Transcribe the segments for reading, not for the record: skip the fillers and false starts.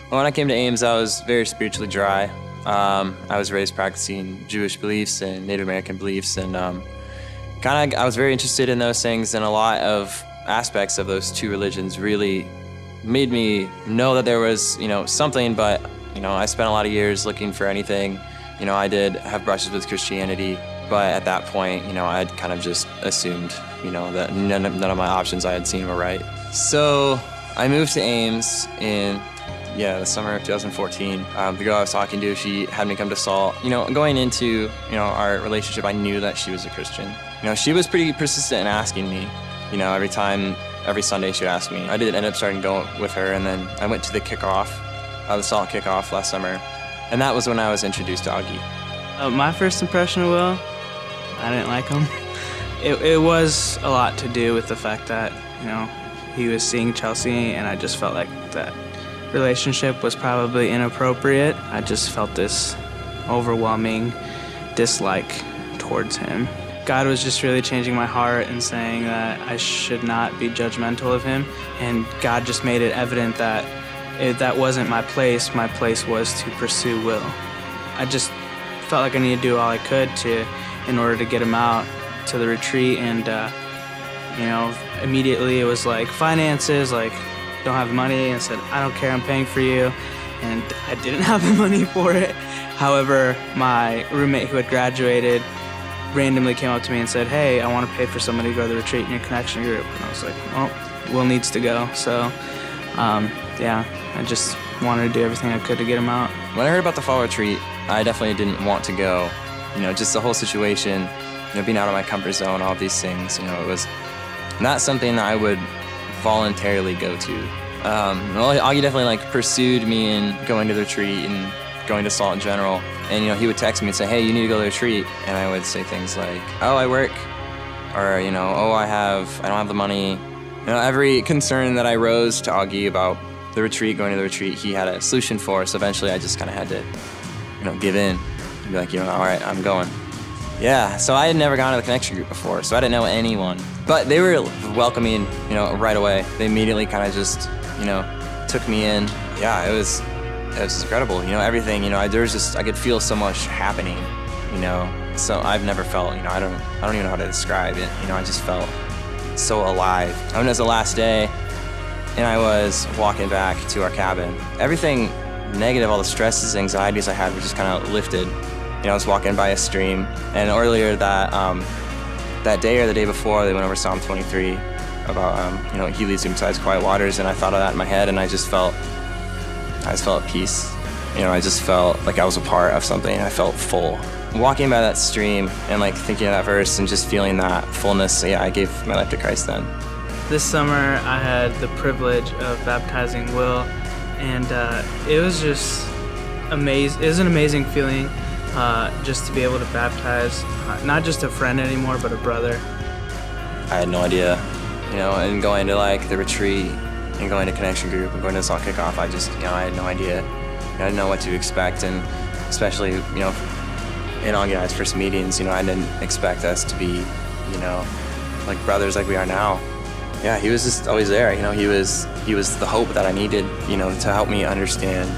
When I came to Ames, I was very spiritually dry. I was raised practicing Jewish beliefs and Native American beliefs, and I was very interested in those things, and a lot of aspects of those two religions really made me know that there was, something, but, I spent a lot of years looking for anything. I did have brushes with Christianity, but at that point, I'd kind of just assumed, that none of my options I had seen were right. So I moved to Ames in the summer of 2014. The girl I was talking to, she had me come to SALT. Going into, our relationship, I knew that she was a Christian. She was pretty persistent in asking me. Every Sunday she would ask me. I did end up starting going with her, and then I went to the SALT kickoff last summer, and that was when I was introduced to Augie. My first impression of Will, I didn't like him. It was a lot to do with the fact that, he was seeing Chelsea, and I just felt like that relationship was probably inappropriate. I just felt this overwhelming dislike towards him. God was just really changing my heart and saying that I should not be judgmental of him, and God just made it evident that that wasn't my place. My place was to pursue Will. I just felt like I needed to do all I could in order to get him out to the retreat, and immediately it was like finances, like don't have the money, and I said, I don't care, I'm paying for you, and I didn't have the money for it. However, my roommate who had graduated randomly came up to me and said, hey, I want to pay for somebody to go to the retreat in your connection group, and I was like, well, Will needs to go, so I just wanted to do everything I could to get him out. When I heard about the fall retreat, I definitely didn't want to go. Just the whole situation, being out of my comfort zone, all of these things, it was not something that I would voluntarily go to. Augie definitely pursued me in going to the retreat and going to SALT in general. And he would text me and say, hey, you need to go to the retreat. And I would say things like, oh, I work, or oh, I don't have the money. Every concern that I rose to Augie about the retreat, going to the retreat, he had a solution for. So eventually I just kind of had to, give in and be like, all right, I'm going. Yeah, so I had never gone to the connection group before, so I didn't know anyone. But they were welcoming, right away. They immediately kind of just, took me in. Yeah, it was incredible. Everything, there was just, I could feel so much happening, So I've never felt, I don't even know how to describe it. I just felt so alive. It was the last day, and I was walking back to our cabin. Everything negative, all the stresses, anxieties I had were just kind of lifted. I was walking by a stream, and earlier that day or the day before, they went over Psalm 23 about, he leads me beside quiet waters, and I thought of that in my head, and I just felt peace. I just felt like I was a part of something. I felt full. Walking by that stream and thinking of that verse and just feeling that fullness, I gave my life to Christ then. This summer, I had the privilege of baptizing Will, and it was just amazing. It was an amazing feeling. Just to be able to baptize, not just a friend anymore, but a brother. I had no idea, and going to the retreat and going to connection group and going to the SALT kickoff, I just, I had no idea. I didn't know what to expect, and especially, in Augie and I's first meetings, I didn't expect us to be, like brothers like we are now. Yeah, he was just always there, he was the hope that I needed, to help me understand,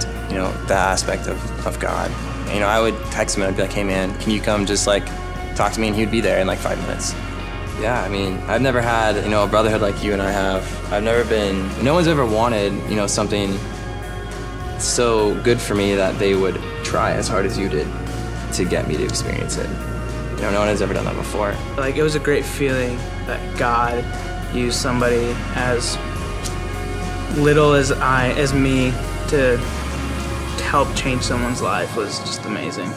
that aspect of God. I would text him and I'd be like, hey man, can you come just talk to me? And he would be there in 5 minutes. Yeah, I've never had, a brotherhood like you and I have. No one's ever wanted, something so good for me that they would try as hard as you did to get me to experience it. No one has ever done that before. It was a great feeling that God used somebody as little as me to help change someone's life was just amazing.